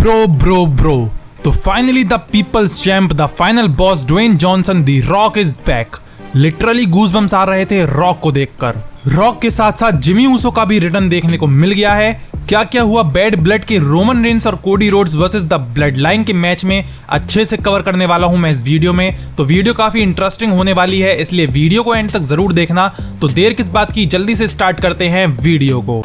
Bro तो finally the people's champ, the final boss Dwayne Johnson, the Rock is back. Literally goosebumps आ रहे थे rock को देखकर। रॉक के साथ साथ जिमी ऊसो का भी रिटर्न देखने को मिल गया है। क्या क्या हुआ बैड ब्लड के रोमन रेंस और Cody Rhodes versus the blood line के मैच में, अच्छे से कवर करने वाला हूं मैं इस वीडियो में। तो वीडियो काफी इंटरेस्टिंग होने वाली है, इसलिए वीडियो को एंड तक जरूर देखना। तो देर किस बात की, जल्दी से स्टार्ट करते हैं वीडियो को।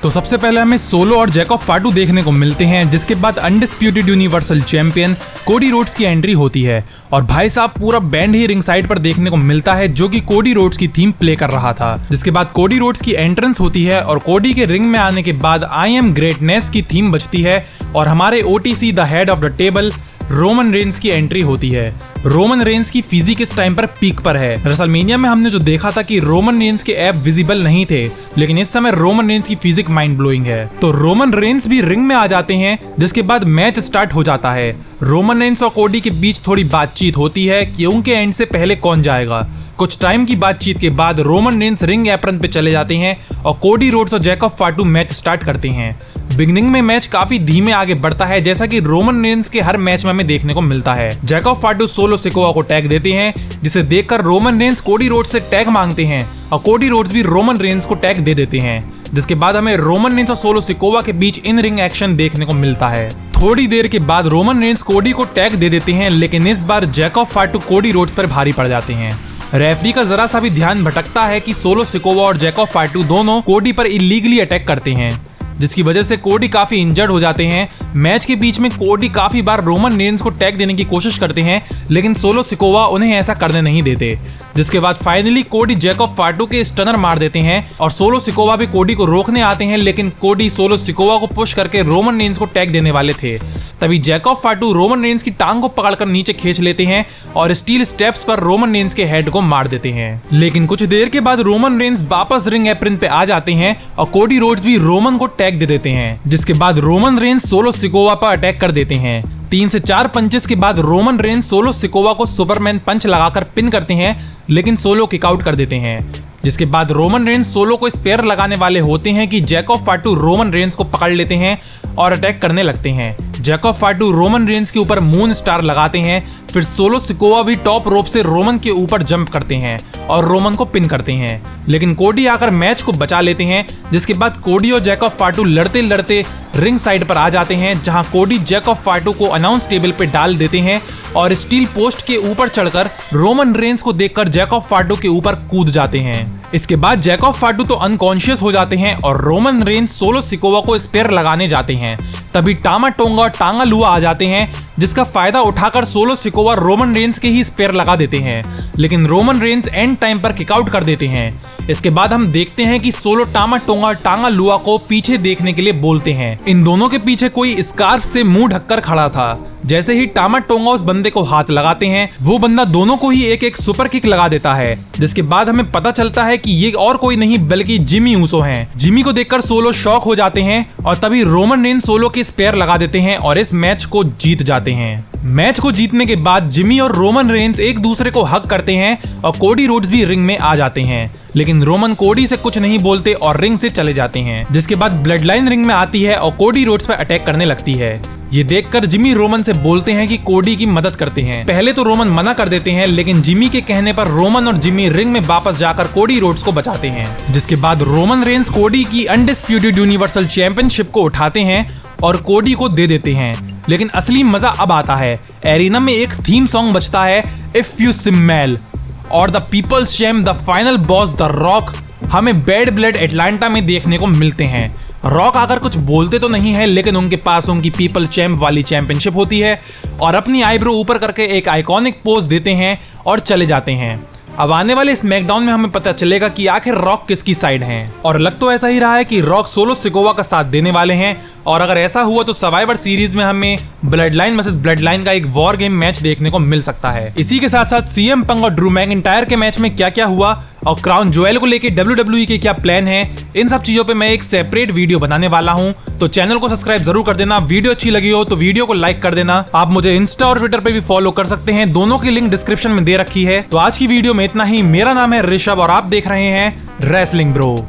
तो सबसे पहले हमें सोलो और जैकब फाटू देखने को मिलते हैं, जिसके बाद undisputed universal champion Cody Rhodes की एंट्री होती है। और भाई साहब पूरा बैंड ही रिंग साइड पर देखने को मिलता है, जो कि कोडी रोड्स की थीम प्ले कर रहा था। जिसके बाद कोडी रोड्स की एंट्रेंस होती है और कोडी के रिंग में आने के बाद आई एम ग्रेटनेस की थीम बजती है और हमारे OTC the head of the table Roman Reigns की एंट्री होती है। रोमन रेंस की फिजिक इस टाइम पर पीक पर है। रेसलमेनिया में हमने जो देखा था कि रोमन रेंस के एब विजिबल नहीं थे, लेकिन इस समय रोमन रेंस की फिजिक माइंड ब्लोइंग है। तो रोमन रेंस भी रिंग में आ जाते हैं, जिसके बाद मैच स्टार्ट हो जाता है। रोमन रेंस और कोडी के बीच थोड़ी बातचीत होती है कि उनके एंड से पहले कौन जाएगा। कुछ टाइम की बातचीत के बाद रोमन रेंस रिंग एप्रन पे चले जाते हैं और कोडी रोड्स और जैकब फाटू मैच स्टार्ट करते हैं। बिगनिंग में मैच काफी धीमे आगे बढ़ता है, जैसा कि रोमन रेंस के हर मैच में हमें देखने को मिलता है। जैकब फाटू सोलो सिकोआ को टैग देते हैं, जिसे देखकर रोमन रेंस कोडी रोड्स से टैग मांगते हैं और कोडी रोड्स भी रोमन रेंस को टैग दे देते हैं। जिसके बाद हमें रोमन रेंस और सोलो सिकोआ के बीच इन रिंग एक्शन देखने को मिलता है। थोड़ी देर के बाद रोमन रेंस कोडी को टैग दे देते हैं, लेकिन इस बार जैकब फाटू कोडी रोड्स पर भारी पड़ जाते हैं। रेफरी का जरा सा भी ध्यान भटकता है कि सोलो सिकोआ और जैकब फाटू दोनों कोडी पर इलीगली अटैक करते हैं, जिसकी वजह से कोडी काफी इंजर्ड हो जाते हैं। मैच के बीच में कोडी काफी बार रोमन रेंस को टैग देने की कोशिश करते हैं, लेकिन सोलो सिकोआ उन्हें ऐसा करने नहीं देते। जिसके बाद फाइनली कोडी जैकब फाटू के स्टनर मार देते हैं और सोलो सिकोआ भी कोडी को रोकने आते हैं, लेकिन कोडी सोलो सिकोआ को पुश करके रोमन रेंस को टैग देने वाले थे। तभी जैकब फाटू रोमन रेंस की टांग को पकड़कर नीचे खींच लेते हैं और स्टील स्टेप्स पर रोमन रेंस के हेड को मार देते हैं। लेकिन कुछ देर के बाद रोमन रेंस वापस रिंग एप्रन पे आ जाते हैं और कोडी रोड्स भी रोमन को टैग दे देते हैं। जिसके बाद रोमन रेंस सोलो सिकोआ पर अटैक कर देते हैं। 3 से 4 पंचेस के बाद रोमन रेंस सोलो सिकोआ को सुपरमैन पंच लगाकर पिन करते हैं, लेकिन सोलो किक आउट कर देते हैं। जिसके बाद रोमन रेंस सोलो को स्पेयर लगाने वाले होते हैं कि जैकब फाटू रोमन रेंस को पकड़ लेते हैं और अटैक करने लगते हैं। जैकब फाटू रोमन रेंस के ऊपर मून स्टार लगाते हैं, फिर सोलो सिकोआ भी टॉप रोप से रोमन के ऊपर जंप करते हैं और रोमन को पिन करते हैं, लेकिन कोडी आकर मैच को बचा लेते हैं। जिसके बाद कोडी और जैकब फाटू लड़ते लड़ते रिंग साइड पर आ जाते हैं, जहां कोडी जैकब फाटू को अनाउंस टेबल पे डाल देते हैं और स्टील पोस्ट के ऊपर चढ़कर रोमन रेंस को देखकर जैकब फाटू के ऊपर कूद जाते हैं। इसके बाद जैकब फाटू तो अनकॉन्शियस हो जाते हैं और रोमन रेंस सोलो सिकोआ को स्पेयर लगाने जाते हैं। तभी टामा टोंगा और टांगा लुआ आ जाते हैं, जिसका फायदा उठाकर सोलो सिकोआ रोमन रेंस के ही स्पेयर लगा देते हैं, लेकिन रोमन रेंस एंड टाइम पर किकआउट कर देते हैं। इसके बाद हम देखते हैं कि सोलो टामा टोंगा और टांगा लुआ को पीछे देखने के लिए बोलते हैं। इन दोनों के पीछे कोई स्कार्फ से मुंह ढककर खड़ा था। जैसे ही टामा टोंगा उस बंदे को हाथ लगाते हैं, वो बंदा दोनों को ही एक एक सुपर किक लगा देता है। जिसके बाद हमें पता चलता है कि ये और कोई नहीं बल्कि जिमी ऊसो हैं। जिमी को देखकर सोलो शॉक हो जाते हैं और तभी रोमन रेंस सोलो के स्पेयर लगा देते हैं और इस मैच को जीत जाते हैं। मैच को जीतने के बाद जिमी और रोमन रेंस एक दूसरे को हग करते हैं और कोडी रोड्स भी रिंग में आ जाते हैं, लेकिन रोमन कोडी से कुछ नहीं बोलते और रिंग से चले जाते हैं। जिसके बाद ब्लड लाइन रिंग में आती है और कोडी रोड्स पर अटैक करने लगती है। ये देखकर जिमी रोमन से बोलते हैं कि कोडी की मदद करते हैं। पहले तो रोमन मना कर देते हैं, लेकिन जिमी के कहने पर रोमन और जिमी रिंग में वापस जाकर कोडी रोड्स को बचाते हैं। जिसके बाद रोमन रेंस कोडी की अनडिस्प्यूटेड यूनिवर्सल चैंपियनशिप को उठाते हैं और कोडी को दे देते हैं। लेकिन असली मजा अब आता है। एरिना में एक थीम सॉन्ग बजता है, इफ यू स्मेल, और the people's champ, the final boss the rock हमें बैड ब्लड एटलांटा में देखने को मिलते हैं। रॉक आकर कुछ बोलते तो नहीं है, लेकिन उनके पास उनकी पीपल चैंप वाली चैंपियनशिप होती है और अपनी आईब्रो ऊपर करके एक आइकॉनिक पोज देते हैं और चले जाते हैं। अब आने वाले स्मैकडाउन में हमें पता चलेगा कि आखिर रॉक किसकी साइड है, और लग तो ऐसा ही रहा है कि रॉक सोलो सिकोआ का साथ देने वाले हैं। और अगर ऐसा हुआ तो सर्वाइवर सीरीज में हमें blood line versus blood line का एक वॉर गेम मैच देखने को मिल सकता है। इसी के साथ साथ सीएम पंग और ड्रू मैकिंटायर के मैच में क्या क्या हुआ और क्राउन ज्वेल को लेके WWE के क्या प्लान है, इन सब चीजों पे मैं एक सेपरेट वीडियो बनाने वाला हूं। तो चैनल को सब्सक्राइब जरूर कर देना। वीडियो अच्छी लगी हो तो वीडियो को लाइक कर देना। आप मुझे इंस्टा और ट्विटर पे भी फॉलो कर सकते हैं, दोनों की लिंक डिस्क्रिप्शन में दे रखी है। तो आज की वीडियो में इतना ही। मेरा नाम है ऋषभ और आप देख रहे हैं रेसलिंग ब्रो।